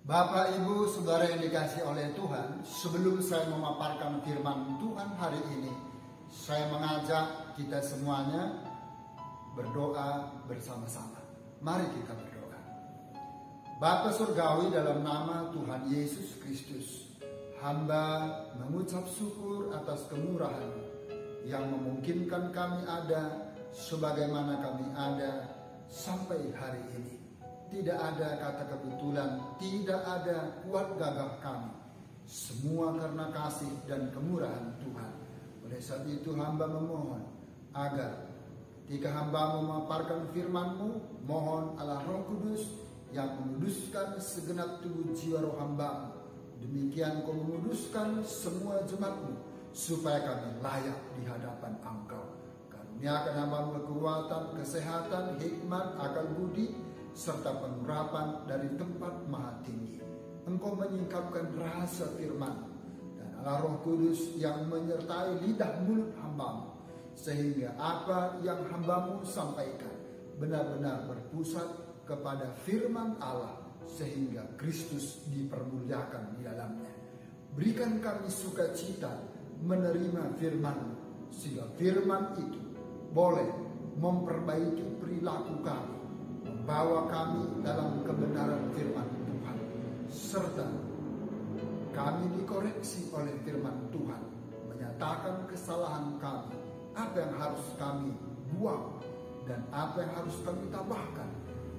Bapak, Ibu, Saudara yang dikasihi oleh Tuhan, sebelum saya memaparkan firman Tuhan hari ini, saya mengajak kita semuanya berdoa bersama-sama. Mari kita berdoa. Bapa Surgawi, dalam nama Tuhan Yesus Kristus, hamba mengucap syukur atas kemurahan yang memungkinkan kami ada sebagaimana kami ada sampai hari ini. Tidak ada kata kebetulan, tidak ada kuat gagah kami. Semua karena kasih dan kemurahan Tuhan. Oleh sebab itu hamba memohon agar ketika hamba memaparkan firman-Mu, mohon Allah Roh Kudus yang menguduskan segenap tubuh jiwa roh hamba-Mu. Demikian Kau menguduskan semua jemaat-Mu supaya kami layak di hadapan Engkau. Karuniakan hamba-Mu kekuatan, kesehatan, hikmat, akal budi, serta pengurapan dari tempat maha tinggi. Engkau menyingkapkan rasa firman dan Allah Roh Kudus yang menyertai lidah mulut hamba-Mu, sehingga apa yang hamba-Mu sampaikan benar-benar berpusat kepada firman Allah, sehingga Kristus dipermuliakan di dalamnya. Berikan kami sukacita menerima firman-Mu, sehingga firman itu boleh memperbaiki perilaku kami, membawa kami dalam kebenaran firman Tuhan, serta kami dikoreksi oleh firman Tuhan, menyatakan kesalahan kami, apa yang harus kami buang dan apa yang harus kami tambahkan,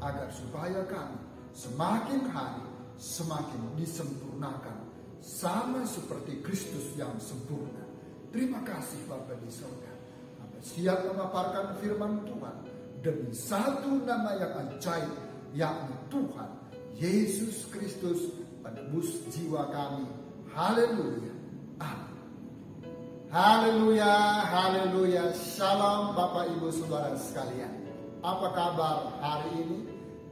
agar supaya kami semakin hari semakin disempurnakan, sama seperti Kristus yang sempurna. Terima kasih Bapa di surga. Hamba siap memaparkan firman Tuhan demi satu nama yang ajaib, yakni Tuhan Yesus Kristus, penebus jiwa kami. Haleluya. Amin. Haleluya, haleluya. Shalom Bapak Ibu Saudara sekalian. Apa kabar hari ini?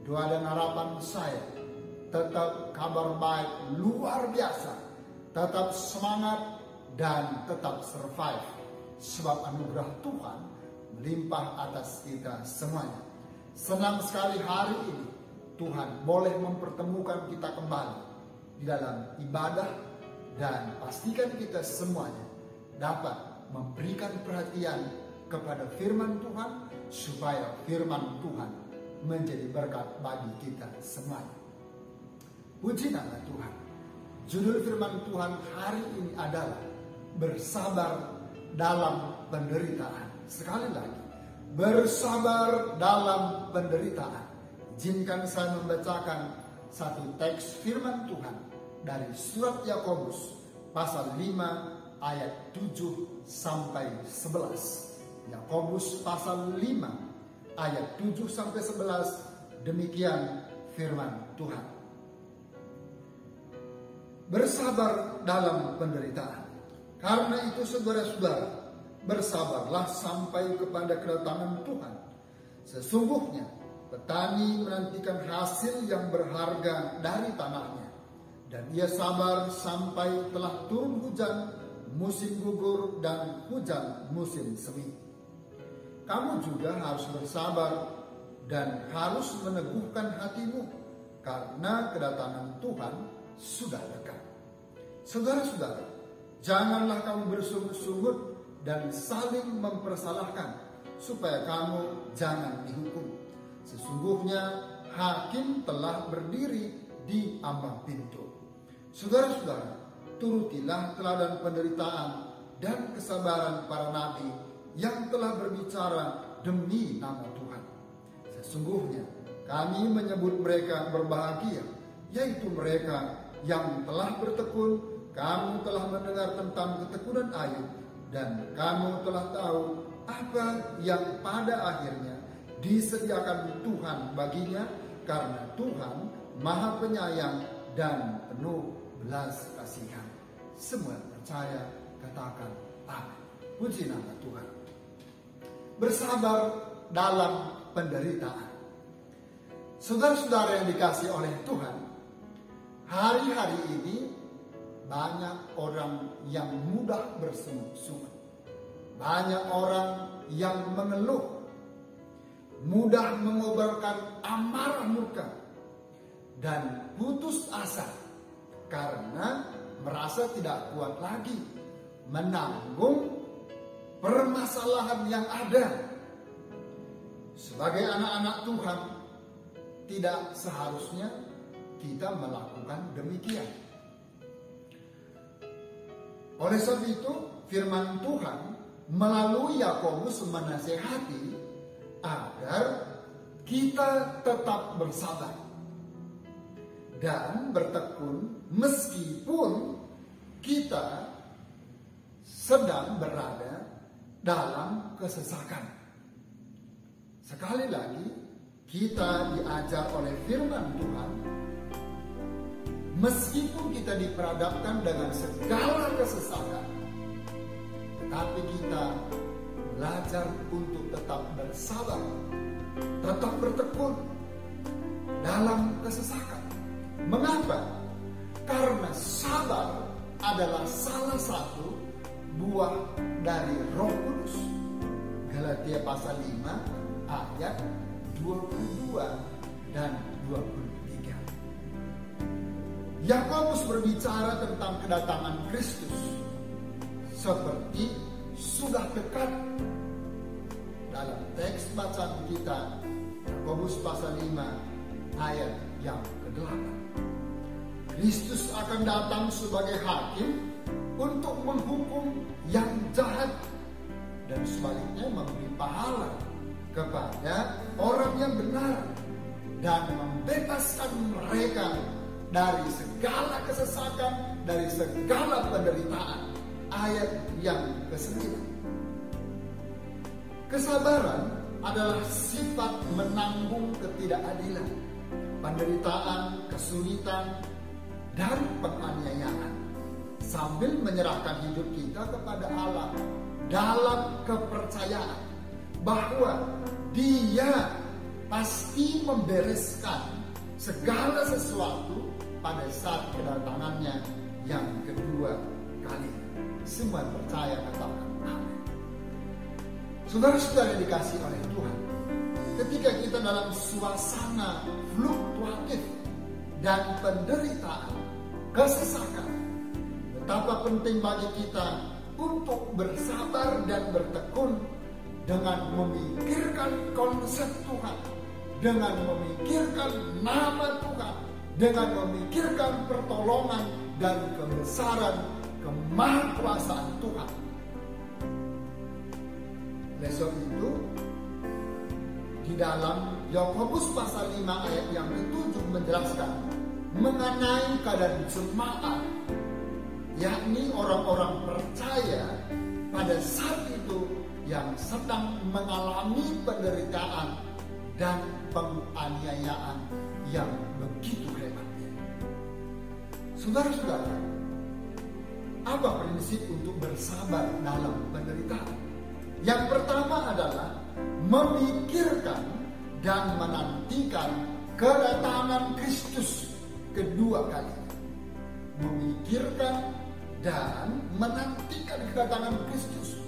Doa dan harapan saya tetap kabar baik luar biasa. Tetap semangat dan tetap survive. Sebab anugerah Tuhan melimpah atas kita semuanya. Senang sekali hari ini Tuhan boleh mempertemukan kita kembali di dalam ibadah, dan pastikan kita semuanya dapat memberikan perhatian kepada firman Tuhan, supaya firman Tuhan menjadi berkat bagi kita semuanya. Puji nama Tuhan. Judul firman Tuhan hari ini adalah bersabar dalam penderitaan. Sekali lagi, bersabar dalam penderitaan. Izinkan saya membacakan satu teks firman Tuhan dari surat Yakobus pasal 5 ayat 7 sampai 11. Yakobus pasal 5 ayat 7 sampai 11, demikian firman Tuhan. Bersabar dalam penderitaan. Karena itu saudara-saudara, bersabarlah sampai kepada kedatangan Tuhan. Sesungguhnya petani menantikan hasil yang berharga dari tanahnya, dan ia sabar sampai telah turun hujan musim gugur dan hujan musim semi. Kamu juga harus bersabar dan harus meneguhkan hatimu, karena kedatangan Tuhan sudah dekat. Saudara-saudara, janganlah kamu bersungut-sungut dan saling mempersalahkan, supaya kamu jangan dihukum. Sesungguhnya hakim telah berdiri di ambang pintu. Saudara-saudara, turutilah teladan penderitaan dan kesabaran para nabi yang telah berbicara demi nama Tuhan. Sesungguhnya kami menyebut mereka berbahagia, yaitu mereka yang telah bertekun. Kamu telah mendengar tentang ketekunan Ayub, dan kamu telah tahu apa yang pada akhirnya disediakan Tuhan baginya, karena Tuhan Maha Penyayang dan penuh belas kasihan. Semua percaya katakan amin. Puji nama Tuhan. Bersabar dalam penderitaan. Saudara-saudara yang dikasihi oleh Tuhan, hari-hari ini banyak orang yang mudah bersungut-sungut. Banyak orang yang mengeluh, mudah mengobarkan amarah murka, dan putus asa berkuasa karena merasa tidak kuat lagi menanggung permasalahan yang ada. Sebagai anak-anak Tuhan, tidak seharusnya kita melakukan demikian. Oleh sebab itu, firman Tuhan melalui Yakobus menasihati agar kita tetap bersabar dan bertekun meskipun kita sedang berada dalam kesesakan. Sekali lagi, kita diajar oleh firman Tuhan, meskipun kita diperhadapkan dengan segala kesesakan, tetapi kita belajar untuk tetap bersabar, tetap bertekun dalam kesesakan. Mengapa? Karena sabar adalah salah satu buah dari Roh Kudus. Galatia pasal 5 ayat 22 dan 23. Yakobus berbicara tentang kedatangan Kristus seperti sudah dekat. Dalam teks bacaan kita, Yakobus pasal 5 ayat yang ke-8. Kristus akan datang sebagai hakim untuk menghukum yang jahat dan sebaliknya memberi pahala kepada orang yang benar dan membebaskan mereka dari segala kesesakan, dari segala penderitaan. Ayat yang ke-9. Kesabaran adalah sifat menanggung ketidakadilan, penderitaan, kesulitan, dan penganiayaan sambil menyerahkan hidup kita kepada Allah dalam kepercayaan bahwa Dia pasti membereskan segala sesuatu pada saat kedatangannya yang kedua kali. Semua percaya katakan amin. Saudara-saudara dikasih oleh Tuhan, ketika kita dalam suasana fluktuatif dan penderitaan, kesesakan, betapa penting bagi kita untuk bersabar dan bertekun dengan memikirkan konsep Tuhan, dengan memikirkan nama Tuhan, dengan memikirkan pertolongan dan kebesaran kemahakuasaan Tuhan. Besok itu di dalam Yakobus pasal 5 ayat yang ke-7 menjelaskan mengenai keadaan jemaat, yakni orang-orang percaya pada saat itu yang sedang mengalami penderitaan dan penganiayaan yang begitu hebatnya. Saudara-saudara, apa prinsip untuk bersabar dalam penderitaan? Yang pertama adalah memikirkan dan menantikan kedatangan Kristus kedua kali. Memikirkan dan menantikan kedatangan Kristus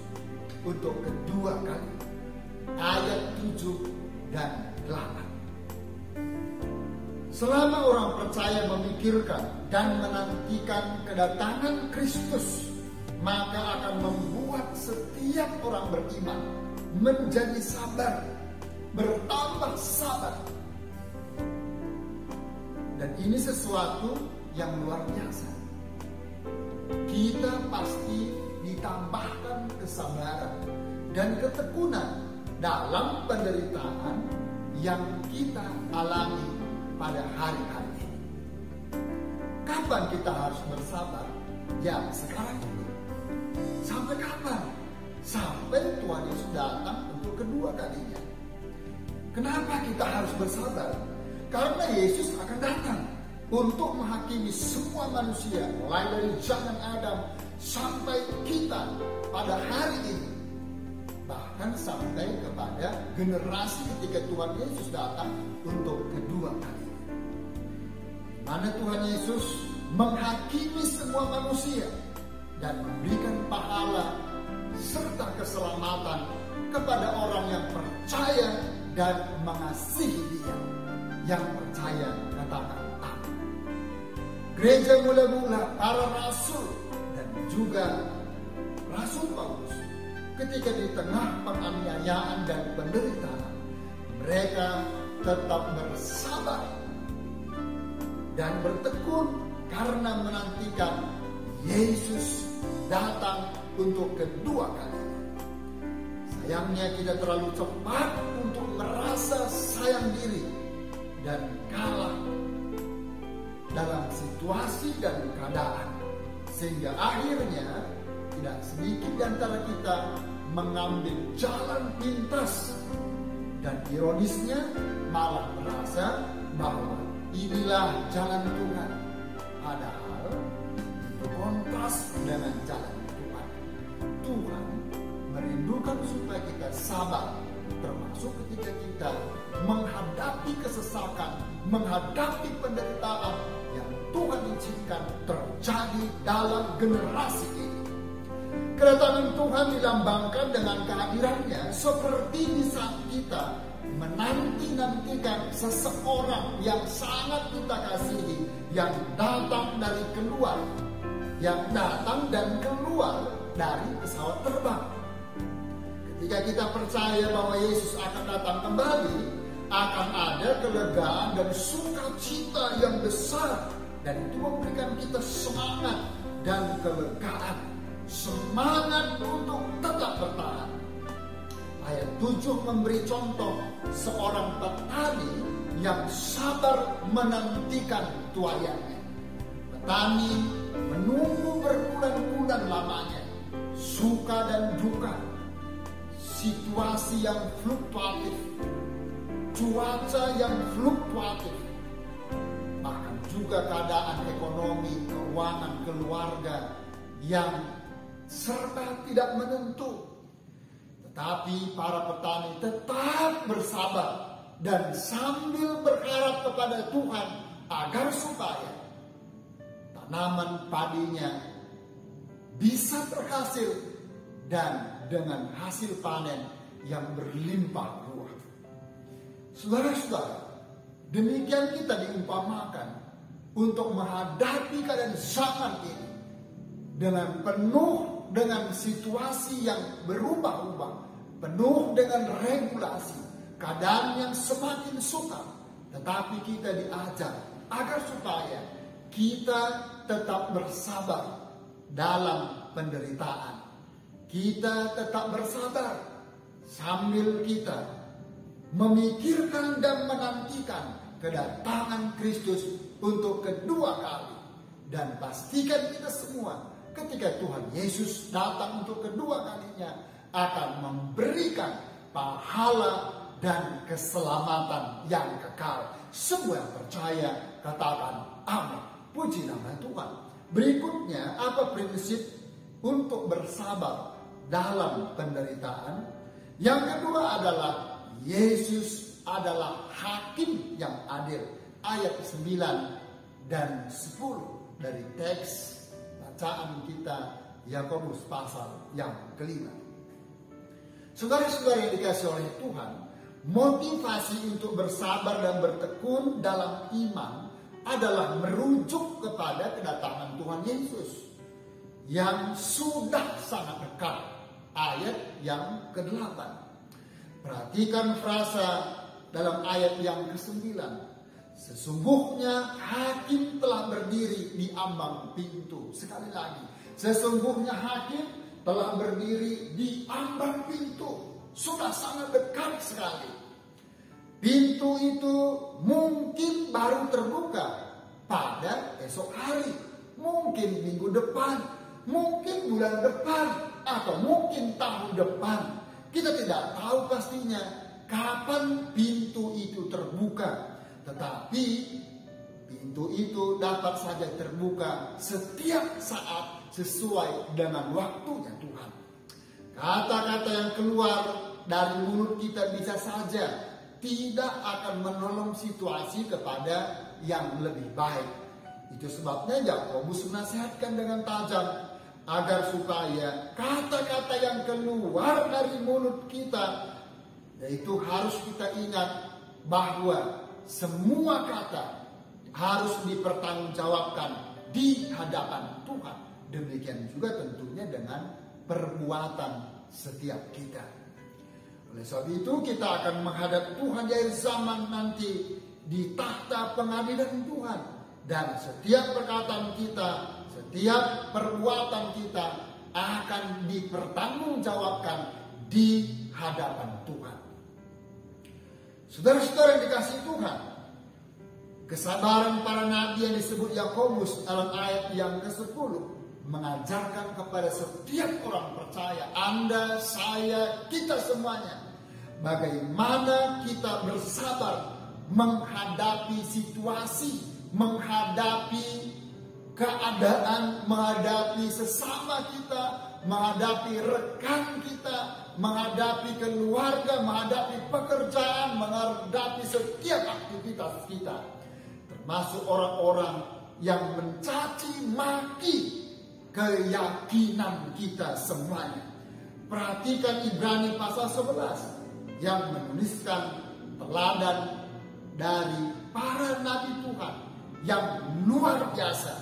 untuk kedua kali. Ayat 7 dan 8. Selama orang percaya memikirkan dan menantikan kedatangan Kristus, maka akan membuat setiap orang beriman menjadi sabar, bertambah sabar. Dan ini sesuatu yang luar biasa. Kita pasti ditambahkan kesabaran dan ketekunan dalam penderitaan yang kita alami pada hari-hari ini. Kapan kita harus bersabar? Ya, sekarang ini. Sampai kapan? Sampai Tuhan Yesus datang untuk kedua kalinya. Kenapa kita harus bersabar? Karena Yesus akan datang untuk menghakimi semua manusia, mulai dari zaman Adam sampai kita pada hari ini. Bahkan sampai kepada generasi ketika Tuhan Yesus datang untuk kedua kalinya. Mana Tuhan Yesus menghakimi semua manusia dan memberikan pahala serta keselamatan kepada orang yang percaya dan mengasihi Dia. Yang percaya katakan amin. gereja mula-mula, para rasul dan juga Rasul Paulus, ketika di tengah penganiayaan dan penderitaan, mereka tetap bersabar dan bertekun karena menantikan Yesus datang untuk kedua kali. Sayangnya kita terlalu cepat untuk merasa sayang diri dan kalah dalam situasi dan keadaan, sehingga akhirnya tidak sedikit di antara kita mengambil jalan pintas dan ironisnya malah merasa bahwa inilah jalan Tuhan, padahal itu kontras dengan jalan Tuhan. Tuhan merindukan supaya kita sabar, termasuk ketika kita menghadapi kesesakan, menghadapi penderitaan yang Tuhan izinkan terjadi dalam generasi ini. Kedatangan Tuhan dilambangkan dengan kehadirannya seperti di saat kita menanti-nantikan seseorang yang sangat kita kasihi, yang datang dari keluar, yang datang dan keluar dari pesawat terbang. Ketika kita percaya bahwa Yesus akan datang kembali, akan ada kelegaan dan sukacita yang besar, dan itu memberikan kita semangat dan kelegaan, semangat untuk tetap bertahan. Ayat 7 memberi contoh seorang petani yang sabar menantikan tuaiannya. Petani menunggu berbulan-bulan lamanya, suka dan duka, situasi yang fluktuatif, cuaca yang fluktuatif, bahkan juga keadaan ekonomi, keuangan keluarga yang serba tidak menentu. Tetapi para petani tetap bersabar dan sambil berharap kepada Tuhan agar supaya tanaman padinya bisa berhasil dan dengan hasil panen yang berlimpah ruah. Saudara-saudara, demikian kita diumpamakan untuk menghadapi keadaan zaman ini dengan penuh dengan situasi yang berubah-ubah, penuh dengan regulasi, keadaan yang semakin sukar. Tetapi kita diajar agar supaya kita tetap bersabar dalam penderitaan. Kita tetap bersabar sambil kita memikirkan dan menantikan kedatangan Kristus untuk kedua kali. Dan pastikan kita semua ketika Tuhan Yesus datang untuk kedua kalinya akan memberikan pahala dan keselamatan yang kekal. Semua yang percaya katakan amin. Puji nama Tuhan. Berikutnya, apa prinsip untuk bersabar dalam penderitaan? Yang kedua adalah Yesus adalah hakim yang adil. Ayat 9 dan 10 dari teks bacaan kita Yakobus pasal yang kelima. Saudara-saudara yang dikasihi oleh Tuhan, motivasi untuk bersabar dan bertekun dalam iman adalah merujuk kepada kedatangan Tuhan Yesus yang sudah sangat dekat. Ayat yang ke-8. Perhatikan frasa dalam ayat yang ke-9. Sesungguhnya hakim telah berdiri di ambang pintu. Sekali lagi, sesungguhnya hakim telah berdiri di ambang pintu. Sudah sangat dekat sekali. Pintu itu mungkin baru terbuka pada esok hari, mungkin minggu depan, mungkin bulan depan, atau mungkin tahun depan. Kita tidak tahu pastinya kapan pintu itu terbuka. Tetapi pintu itu dapat saja terbuka setiap saat sesuai dengan waktunya Tuhan. Kata-kata yang keluar dari mulut kita bisa saja tidak akan menolong situasi kepada yang lebih baik. Itu sebabnya Yakobus menasihatkan dengan tajam agar supaya kata-kata yang keluar dari mulut kita, yaitu harus kita ingat bahwa semua kata harus dipertanggungjawabkan di hadapan Tuhan. Demikian juga tentunya dengan perbuatan setiap kita. Oleh sebab itu kita akan menghadap Tuhan di akhir zaman nanti di tahta pengadilan Tuhan. Dan setiap perkataan kita, setiap perbuatan kita akan dipertanggungjawabkan di hadapan Tuhan. Saudara-saudara yang dikasihi Tuhan, kesabaran para nabi yang disebut Yakobus dalam ayat yang ke-10 mengajarkan kepada setiap orang percaya, Anda, saya, kita semuanya, bagaimana kita bersabar menghadapi situasi, menghadapi keadaan, menghadapi sesama kita, menghadapi rekan kita, menghadapi keluarga, menghadapi pekerjaan, menghadapi setiap aktivitas kita. Termasuk orang-orang yang mencaci maki keyakinan kita semuanya. Perhatikan Ibrani pasal 11 yang menuliskan teladan dari para nabi Tuhan yang luar biasa,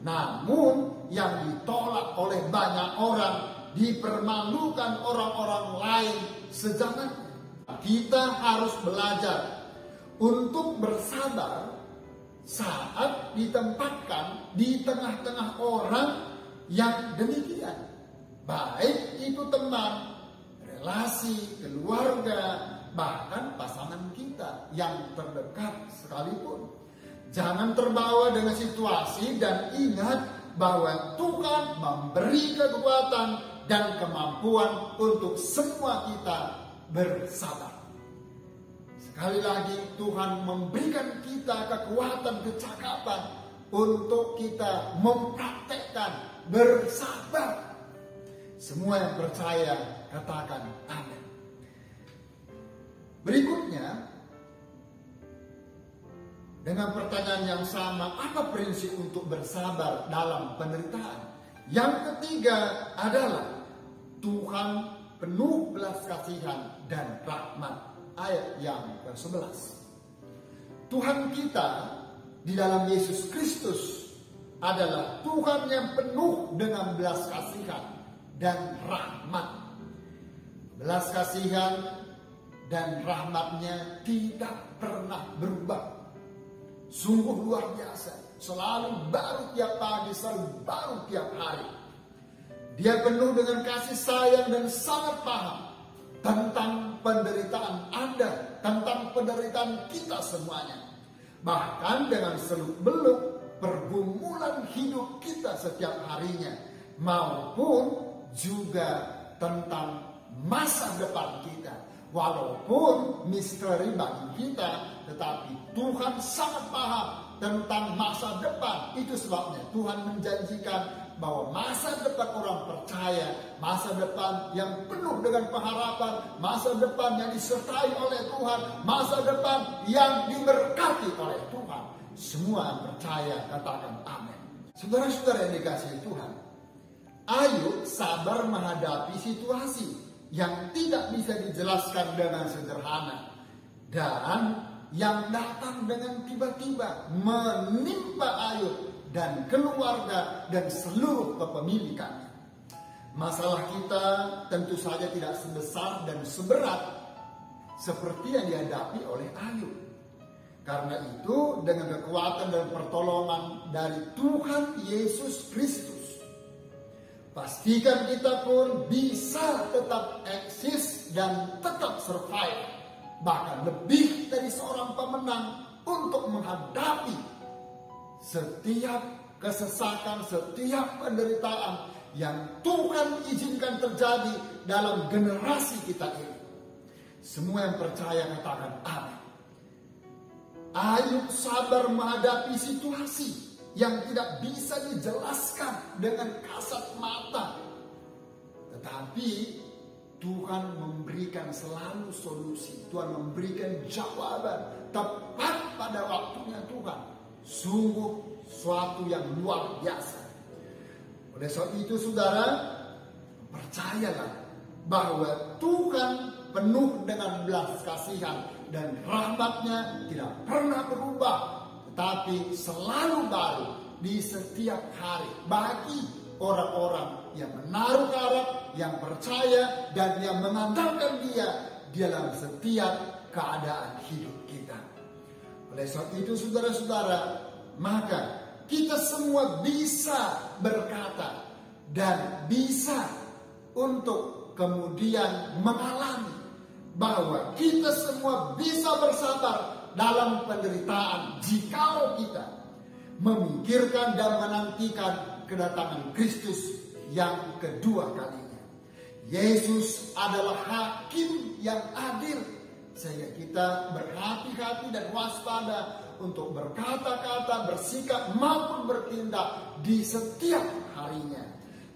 namun yang ditolak oleh banyak orang, dipermalukan orang-orang lain sejaman. Kita harus belajar untuk bersabar saat ditempatkan di tengah-tengah orang yang demikian. Baik itu teman, relasi, keluarga, bahkan pasangan kita yang terdekat sekalipun. Jangan terbawa dengan situasi dan ingat bahwa Tuhan memberi kekuatan dan kemampuan untuk semua kita bersabar. Sekali lagi Tuhan memberikan kita kekuatan, kecakapan untuk kita mempraktekkan bersabar. Semua yang percaya katakan amin. Berikutnya, dengan pertanyaan yang sama, apa prinsip untuk bersabar dalam penderitaan? Yang ketiga adalah Tuhan penuh belas kasihan dan rahmat. Ayat yang ke-11. Tuhan kita di dalam Yesus Kristus adalah Tuhan yang penuh dengan belas kasihan dan rahmat. Belas kasihan dan rahmatnya tidak pernah berubah. Sungguh luar biasa. Selalu baru tiap pagi, selalu baru tiap hari. Dia penuh dengan kasih sayang dan sangat paham tentang penderitaan Anda, tentang penderitaan kita semuanya. Bahkan dengan seluk-beluk pergumulan hidup kita setiap harinya, maupun juga tentang masa depan kita. Walaupun misteri bagi kita, tetapi Tuhan sangat paham tentang masa depan. Itu sebabnya Tuhan menjanjikan bahwa masa depan orang percaya, masa depan yang penuh dengan pengharapan, masa depan yang disertai oleh Tuhan, masa depan yang diberkati oleh Tuhan. Semua yang percaya katakan amin. Saudara-saudara yang dikasihi Tuhan, Ayub sabar menghadapi situasi yang tidak bisa dijelaskan dengan sederhana dan yang datang dengan tiba-tiba menimpa Ayub dan keluarga dan seluruh kepemilikannya. Masalah kita tentu saja tidak sebesar dan seberat seperti yang dihadapi oleh Ayub. Karena itu dengan kekuatan dan pertolongan dari Tuhan Yesus Kristus, pastikan kita pun bisa tetap eksis dan tetap survive. Bahkan lebih dari seorang pemenang untuk menghadapi setiap kesesakan, setiap penderitaan yang Tuhan izinkan terjadi dalam generasi kita ini. Semua yang percaya katakan amin. Ayub sabar menghadapi situasi yang tidak bisa dijelaskan dengan kasat mata. Tetapi Tuhan memberikan selalu solusi. Tuhan memberikan jawaban tepat pada waktunya Tuhan. Sungguh suatu yang luar biasa. Oleh sebab itu saudara, percayalah bahwa Tuhan penuh dengan belas kasihan dan rahmatnya tidak pernah berubah. tetapi selalu baru di setiap hari bagi orang-orang yang menaruh harap, yang percaya, dan yang mengandalkan Dia dalam setiap keadaan hidup kita. Oleh sebab itu saudara-saudara, maka kita semua bisa berkata dan bisa untuk kemudian mengalami bahwa kita semua bisa bersabar dalam penderitaan jikalau kita memikirkan dan menantikan kedatangan Kristus yang kedua kalinya. Yesus adalah hakim yang adil, sehingga kita berhati-hati dan waspada untuk berkata-kata, bersikap maupun bertindak di setiap harinya.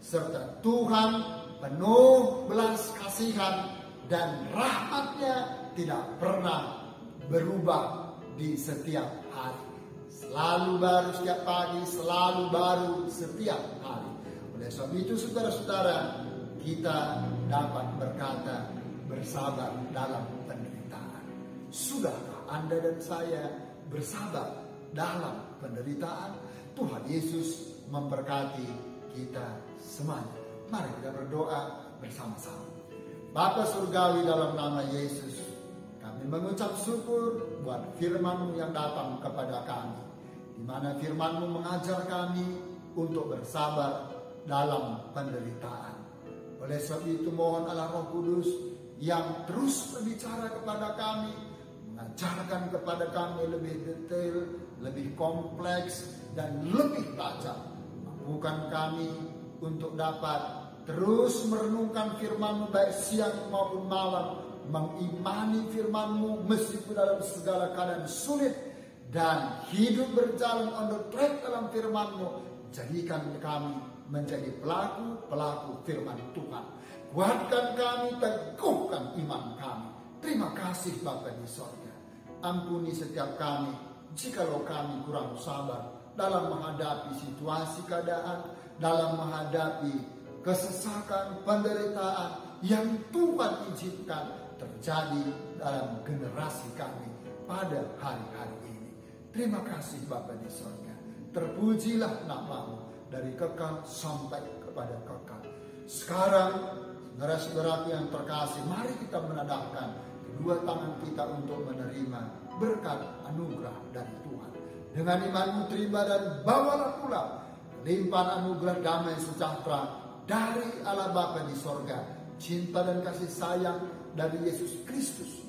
Serta Tuhan penuh belas kasihan dan rahmat-Nya tidak pernah berubah di setiap hari. Selalu baru setiap pagi, selalu baru setiap hari. Oleh sebab itu saudara-saudara, kita dapat berkata bersabar dalam penderitaan. Sudahkah Anda dan saya bersabar dalam penderitaan? Tuhan Yesus memberkati kita semuanya. Mari kita berdoa bersama-sama. Bapa Surgawi, dalam nama Yesus, kami mengucap syukur buat firman-Mu yang datang kepada kami, di mana firman-Mu mengajar kami untuk bersabar dalam penderitaan. Oleh sebab itu mohon Allah Roh Kudus yang terus berbicara kepada kami, mengajarkan kepada kami lebih detail, lebih kompleks, dan lebih tajam. Mampukan kami untuk dapat terus merenungkan firman-Mu baik siang maupun malam, mengimani firman-Mu meskipun dalam segala keadaan sulit, dan hidup berjalan on the track dalam firman-Mu. Jadikan kami menjadi pelaku-pelaku firman Tuhan. Kuatkan kami, teguhkan iman kami. Terima kasih Bapa di sorga. Ampuni setiap kami jikalau kami kurang sabar dalam menghadapi situasi keadaan, dalam menghadapi kesesakan, penderitaan yang Tuhan izinkan terjadi dalam generasi kami pada hari-hari ini. Terima kasih Bapa di sorga. Terpujilah nama-Mu dari kekal sampai kepada kekal. Sekarang saudara-saudara yang terkasih, mari kita menadahkan kedua tangan kita untuk menerima berkat anugerah dari Tuhan. Dengan iman-Mu terima dan bawalah pula limpahan anugerah damai sejahtera dari Allah Bapa di sorga, cinta dan kasih sayang dari Yesus Kristus,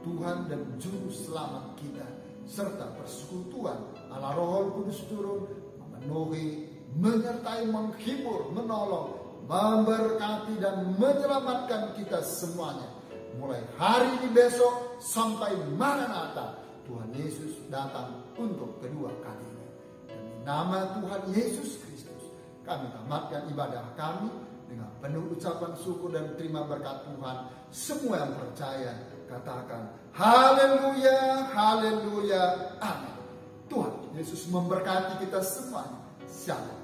Tuhan dan Juru Selamat kita, serta persekutuan Allah Roh Kudus turun, memenuhi, menyertai, menghibur, menolong, memberkati dan menyelamatkan kita semuanya. Mulai hari ini besok sampai Maranatha, Tuhan Yesus datang untuk kedua kalinya. Demi nama Tuhan Yesus Kristus, kami tamatkan ibadah kami dengan penuh ucapan syukur dan terima berkat Tuhan. Semua yang percaya katakan haleluya, haleluya, amin. Tuhan Yesus memberkati kita semuanya. Shalom.